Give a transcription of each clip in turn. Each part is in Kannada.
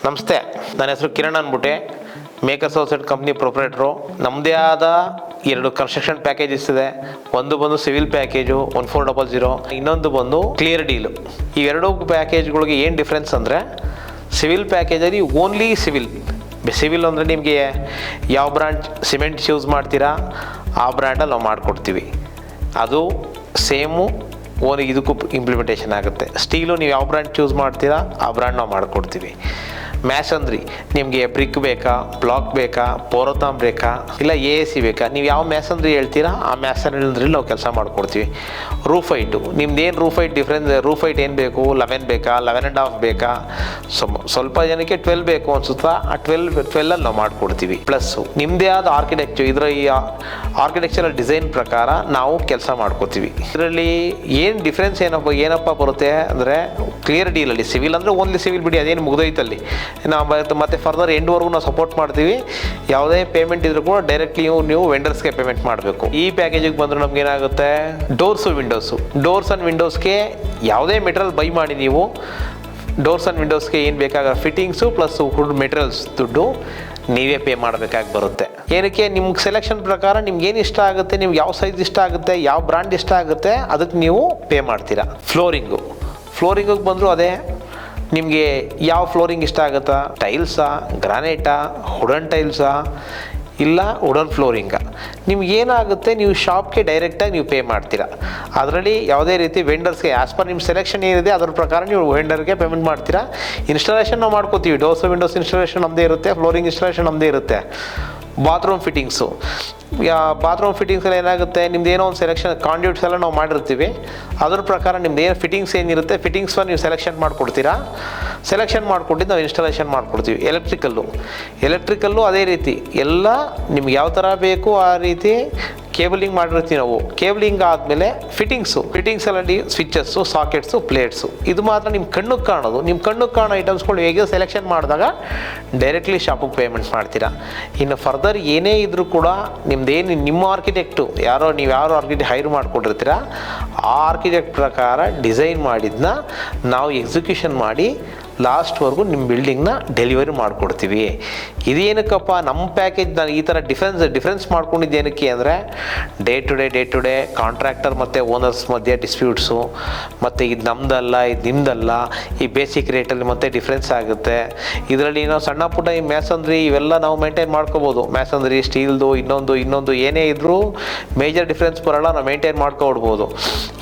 ನಮಸ್ತೆ, ನನ್ನ ಹೆಸರು Kiran ಅಂದ್ಬಿಟ್ಟೆ, makers outside company proprietor. ನಮ್ಮದೇ ಆದ 2 ಕನ್ಸ್ಟ್ರಕ್ಷನ್ ಪ್ಯಾಕೇಜಸ್ ಇದೆ. ಒಂದು ಬಂದು ಸಿವಿಲ್ ಪ್ಯಾಕೇಜು 1400, ಇನ್ನೊಂದು ಬಂದು ಕ್ಲಿಯರ್ ಡೀಲು. ಈ 2 ಪ್ಯಾಕೇಜ್ಗಳಿಗೆ ಏನು ಡಿಫ್ರೆನ್ಸ್ ಅಂದರೆ, ಸಿವಿಲ್ ಪ್ಯಾಕೇಜಲ್ಲಿ ಓನ್ಲಿ ಸಿವಿಲ್ ಅಂದರೆ ನಿಮಗೆ ಯಾವ ಬ್ರ್ಯಾಂಡ್ ಸಿಮೆಂಟ್ಸ್ ಯೂಸ್ ಮಾಡ್ತೀರಾ ಆ ಬ್ರ್ಯಾಂಡಲ್ಲಿ ನಾವು ಮಾಡಿಕೊಡ್ತೀವಿ. ಅದು ಸೇಮು ಇದಕ್ಕೂ ಇಂಪ್ಲಿಮೆಂಟೇಷನ್ ಆಗುತ್ತೆ. ಸ್ಟೀಲು ನೀವು ಯಾವ ಬ್ರ್ಯಾಂಡ್ ಚೂಸ್ ಮಾಡ್ತೀರಾ ಆ ಬ್ರ್ಯಾಂಡ್ ನಾವು ಮಾಡಿಕೊಡ್ತೀವಿ. ಮ್ಯಾಸಂದ್ರಿ ನಿಮಗೆ ಬ್ರಿಕ್ ಬೇಕಾ, ಬ್ಲಾಕ್ ಬೇಕಾ, ಪೋರೋತಾಮ್ ಬೇಕಾ, ಇಲ್ಲ AC ಬೇಕಾ, ನೀವು ಯಾವ ಮ್ಯಾಸಂದ್ರಿ ಹೇಳ್ತೀರಾ ಆ ಮ್ಯಾಸಂದ್ರಲ್ಲಿ ನಾವು ಕೆಲಸ ಮಾಡಿಕೊಡ್ತೀವಿ. ರೂಫ್ ಹೈಟು ನಿಮ್ದೇನು roof height difference, roof height ಏನು ಬೇಕು, 11 ಬೇಕಾ, 11.5 ಬೇಕಾ, ಸ್ವಲ್ಪ ಜನಕ್ಕೆ 12 ಬೇಕು ಅನ್ಸುತ್ತಾ, ಆ 12 ನಾವು ಮಾಡಿಕೊಡ್ತೀವಿ. ಪ್ಲಸ್ಸು ನಿಮ್ಮದೇ ಆದ ಈ ಆರ್ಕಿಟೆಕ್ಚರಲ್ ಡಿಸೈನ್ ಪ್ರಕಾರ ನಾವು ಕೆಲಸ ಮಾಡ್ಕೋತೀವಿ. ಇದರಲ್ಲಿ ಏನು ಡಿಫ್ರೆನ್ಸ್ ಏನಪ್ಪ ಬರುತ್ತೆ ಅಂದರೆ, ಕ್ಲಿಯರ್ ಡೀಲಲ್ಲಿ ಸಿವಿಲ್ ಅಂದರೆ ಓನ್ಲಿ ಸಿವಿಲ್ ಬಿಡಿ, ಅದೇನು ಮುಗ್ದೋಯ್ತಲ್ಲಿ. ನಾವು ಮತ್ತೆ ಫರ್ದರ್ ಎಂಡ್ವರೆಗೂ ನಾವು ಸಪೋರ್ಟ್ ಮಾಡ್ತೀವಿ. ಯಾವುದೇ ಪೇಮೆಂಟ್ ಇದ್ರೂ ಕೂಡ ಡೈರೆಕ್ಟ್ಲಿ ನೀವು ವೆಂಡರ್ಸ್ಗೆ ಪೇಮೆಂಟ್ ಮಾಡಬೇಕು. ಈ ಪ್ಯಾಕೇಜಿಗೆ ಬಂದರೆ ನಮ್ಗೆ ಏನಾಗುತ್ತೆ, ಡೋರ್ಸ್ ಆ್ಯಂಡ್ ವಿಂಡೋಸ್ಗೆ ಯಾವುದೇ ಮೆಟೀರಿಯಲ್ ಬೈ ಮಾಡಿ ನೀವು ಡೋರ್ಸ್ ಆ್ಯಂಡ್ ವಿಂಡೋಸ್ಗೆ ಏನು ಬೇಕಾಗ ಫಿಟ್ಟಿಂಗ್ಸು ಪ್ಲಸ್ ಮೆಟೀರಿಯಲ್ಸ್ ದುಡ್ಡು ನೀವೇ ಪೇ ಮಾಡಬೇಕಾಗಿ ಬರುತ್ತೆ. ಏನಕ್ಕೆ, ನಿಮ್ಗೆ ಸೆಲೆಕ್ಷನ್ ಪ್ರಕಾರ ನಿಮ್ಗೆ ಏನು ಇಷ್ಟ ಆಗುತ್ತೆ, ನಿಮ್ಗೆ ಯಾವ ಸೈಜ್ ಇಷ್ಟ ಆಗುತ್ತೆ, ಯಾವ ಬ್ರ್ಯಾಂಡ್ ಇಷ್ಟ ಆಗುತ್ತೆ ಅದಕ್ಕೆ ನೀವು ಪೇ ಮಾಡ್ತೀರಾ. ಫ್ಲೋರಿಂಗಿಗೆ ಬಂದರೂ ಅದೇ, ನಿಮಗೆ ಯಾವ ಫ್ಲೋರಿಂಗ್ ಇಷ್ಟ ಆಗುತ್ತಾ, ಟೈಲ್ಸಾ, ಗ್ರಾನೈಟಾ, ವುಡನ್ ಟೈಲ್ಸಾ, ಇಲ್ಲ ವುಡನ್ ಫ್ಲೋರಿಂಗಾ, ನಿಮ್ಗೆ ಏನಾಗುತ್ತೆ ನೀವು ಶಾಪ್ಗೆ ಡೈರೆಕ್ಟಾಗಿ ನೀವು ಪೇ ಮಾಡ್ತೀರಾ. ಅದರಲ್ಲಿ ಯಾವುದೇ ರೀತಿ ವೆಂಡರ್ಸ್ಗೆ ಆ್ಯಸ್ ಪರ್ ನಿಮ್ಮ ಸೆಲೆಕ್ಷನ್ ಏನಿದೆ ಅದ್ರ ಪ್ರಕಾರ ನೀವು ವೆಂಡರ್ಗೆ ಪೇಮೆಂಟ್ ಮಾಡ್ತೀರಾ. ಇನ್ಸ್ಟಾಲೇಷನ್ ನಾವು ಮಾಡ್ಕೋತೀವಿ. ಡೋರ್ಸ್ ವಿಂಡೋಸ್ ಇನ್ಸ್ಟಾಲೇಷನ್ ನಮ್ಮದೇ ಇರುತ್ತೆ, ಫ್ಲೋರಿಂಗ್ ಇನ್ಸ್ಟಾಲೇಷನ್ ನಮ್ಮದೇ ಇರುತ್ತೆ. ಬಾತ್ರೂಮ್ ಫಿಟ್ಟಿಂಗ್ಸಲ್ಲಿ ಏನಾಗುತ್ತೆ, ನಿಮ್ದು ಏನೋ ಒಂದು ಸೆಲೆಕ್ಷನ್ ಕಾಂಡ್ಯೂಟ್ಸ್ ಎಲ್ಲ ನಾವು ಮಾಡಿರ್ತೀವಿ. ಅದ್ರ ಪ್ರಕಾರ ನಿಮ್ದು ಏನು ಫಿಟ್ಟಿಂಗ್ಸ್ ಏನಿರುತ್ತೆ ಫಿಟ್ಟಿಂಗ್ಸ್ ನೀವು ಸೆಲೆಕ್ಷನ್ ಮಾಡಿಕೊಡ್ತೀರಾ. ಸೆಲೆಕ್ಷನ್ ಮಾಡಿಕೊಟ್ಟಿದ್ದು ನಾವು ಇನ್ಸ್ಟಾಲೇಷನ್ ಮಾಡಿಕೊಡ್ತೀವಿ. ಎಲೆಕ್ಟ್ರಿಕಲ್ಲು ಅದೇ ರೀತಿ ಎಲ್ಲ ನಿಮ್ಗೆ ಯಾವ ಥರ ಬೇಕು ಆ ರೀತಿ ಕೇಬಲಿಂಗ್ ಮಾಡಿರ್ತೀವಿ ನಾವು. ಕೇಬಲಿಂಗ್ ಆದಮೇಲೆ ಫಿಟ್ಟಿಂಗ್ಸಲ್ಲಿ ಸ್ವಿಚ್ಚಸ್ಸು, ಸಾಕೆಟ್ಸು, ಪ್ಲೇಟ್ಸು, ಇದು ಮಾತ್ರ ನಿಮ್ಮ ಕಣ್ಣಿಗೆ ಕಾಣೋದು. ನಿಮ್ಮ ಕಣ್ಣಿಗೆ ಕಾಣೋ ಐಟಮ್ಸ್ಗಳು ಹೇಗೆ ಸೆಲೆಕ್ಷನ್ ಮಾಡಿದಾಗ ಡೈರೆಕ್ಟ್ಲಿ ಶಾಪಿಗೆ ಪೇಮೆಂಟ್ ಮಾಡ್ತೀರಾ. ಇನ್ನು ಫರ್ದರ್ ಏನೇ ಇದ್ದರೂ ಕೂಡ ನಿಮ್ಮ ಆರ್ಕಿಟೆಕ್ಟು ನೀವು ಯಾರು ಆರ್ಕಿಟೆಕ್ಟ್ ಹೈರ್ ಮಾಡಿಕೊಂಡಿರ್ತೀರ ಆ ಆರ್ಕಿಟೆಕ್ಟ್ ಪ್ರಕಾರ ಡಿಸೈನ್ ಮಾಡಿದ್ದನ್ನ ನಾವು ಎಕ್ಸಿಕ್ಯೂಷನ್ ಮಾಡಿ ಲಾಸ್ಟ್ವರೆಗೂ ನಿಮ್ಮ ಬಿಲ್ಡಿಂಗ್ನ ಡೆಲಿವರಿ ಮಾಡಿಕೊಡ್ತೀವಿ. ಇದೇನಕ್ಕಪ್ಪ ನಮ್ಮ ಪ್ಯಾಕೇಜ್ ನಾನು ಈ ಥರ ಡಿಫ್ರೆನ್ಸ್ ಮಾಡ್ಕೊಂಡಿದ್ದೇನಕ್ಕೆ ಅಂದರೆ, ಡೇ ಟು ಡೇ ಕಾಂಟ್ರಾಕ್ಟರ್ ಮತ್ತು ಓನರ್ಸ್ ಮಧ್ಯೆ ಡಿಸ್ಪ್ಯೂಟ್ಸು, ಮತ್ತು ಇದು ನಮ್ಮದಲ್ಲ ಇದು ನಿಮ್ಮದಲ್ಲ, ಈ ಬೇಸಿಕ್ ರೇಟಲ್ಲಿ ಮತ್ತೆ ಡಿಫ್ರೆನ್ಸ್ ಆಗುತ್ತೆ. ಇದರಲ್ಲಿ ನಾವು ಸಣ್ಣ ಪುಟ್ಟ ಈ ಮ್ಯಾಸಂದ್ರಿ ಇವೆಲ್ಲ ನಾವು ಮೇಂಟೈನ್ ಮಾಡ್ಕೋಬೋದು. ಮ್ಯಾಸಂದ್ರಿ, ಸ್ಟೀಲ್ದು, ಇನ್ನೊಂದು ಏನೇ ಇದ್ದರೂ ಮೇಜರ್ ಡಿಫ್ರೆನ್ಸ್ ಬರೋಲ್ಲ, ನಾವು ಮೇಂಟೈನ್ ಮಾಡ್ಕೊಬಿಡ್ಬೋದು.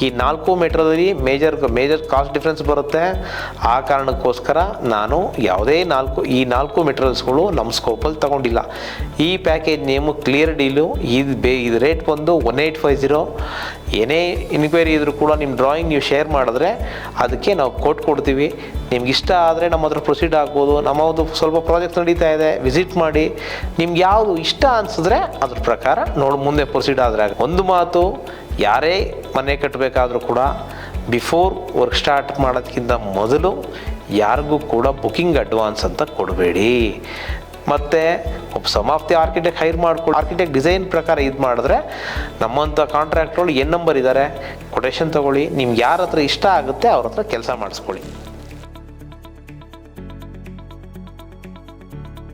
ಈ 4 ಮೆಟ್ರಲ್ಲಿ ಮೇಜರ್ ಕಾಸ್ಟ್ ಡಿಫ್ರೆನ್ಸ್ ಬರುತ್ತೆ. ಆ ಕಾರಣಕ್ಕೋಸ್ಕರ ನಾನು ಯಾವುದೇ 4 ಮೆಟೀರಿಯಲ್ಸ್ಗಳು ನಮ್ಮ ಸ್ಕೋಪಲ್ಲಿ ತಗೊಂಡಿಲ್ಲ. ಈ ಪ್ಯಾಕೇಜ್ ನೇಮು ಕ್ಲಿಯರ್ ಡೀಲು. ಇದು ರೇಟ್ ಬಂದು 1850. ಏನೇ ಇನ್ಕ್ವೈರಿ ಇದ್ರೂ ಕೂಡ ನಿಮ್ಮ ಡ್ರಾಯಿಂಗ್ ನೀವು ಶೇರ್ ಮಾಡಿದ್ರೆ ಅದಕ್ಕೆ ನಾವು ಕೊಡ್ತೀವಿ. ನಿಮ್ಗೆ ಇಷ್ಟ ಆದರೆ ನಮ್ಮ ಹತ್ರ ಪ್ರೊಸೀಡ್ ಆಗ್ಬೋದು. ನಮ್ಮದು ಸ್ವಲ್ಪ ಪ್ರಾಜೆಕ್ಟ್ ನಡೀತಾ ಇದೆ, ವಿಸಿಟ್ ಮಾಡಿ. ನಿಮ್ಗೆ ಯಾವುದು ಇಷ್ಟ ಅನಿಸಿದ್ರೆ ಅದ್ರ ಪ್ರಕಾರ ಮುಂದೆ ಪ್ರೊಸೀಡ್ ಆದರೆ ಒಂದು ಮಾತು, ಯಾರೇ ಮನೆ ಕಟ್ಟಬೇಕಾದ್ರೂ ಕೂಡ ಬಿಫೋರ್ ವರ್ಕ್ ಸ್ಟಾರ್ಟ್ ಮಾಡೋದಕ್ಕಿಂತ ಮೊದಲು ಯಾರಿಗೂ ಕೂಡ ಬುಕಿಂಗ್ ಅಡ್ವಾನ್ಸ್ ಅಂತ ಕೊಡಬೇಡಿ. ಮತ್ತು some of the architect hire ಮಾಡ್ಕೊಳ್ಳಿ. ಆರ್ಕಿಟೆಕ್ಟ್ ಡಿಸೈನ್ ಪ್ರಕಾರ ಇದು ಮಾಡಿದ್ರೆ ನಮ್ಮಂಥ ಕಾಂಟ್ರಾಕ್ಟ್ಗಳು ನಂಬರ್ ಇದ್ದಾರೆ, ಕೊಟೇಶನ್ ತೊಗೊಳ್ಳಿ. ನಿಮ್ಗೆ ಯಾರ ಹತ್ರ ಇಷ್ಟ ಆಗುತ್ತೆ ಅವ್ರ ಹತ್ರ ಕೆಲಸ ಮಾಡಿಸ್ಕೊಳ್ಳಿ.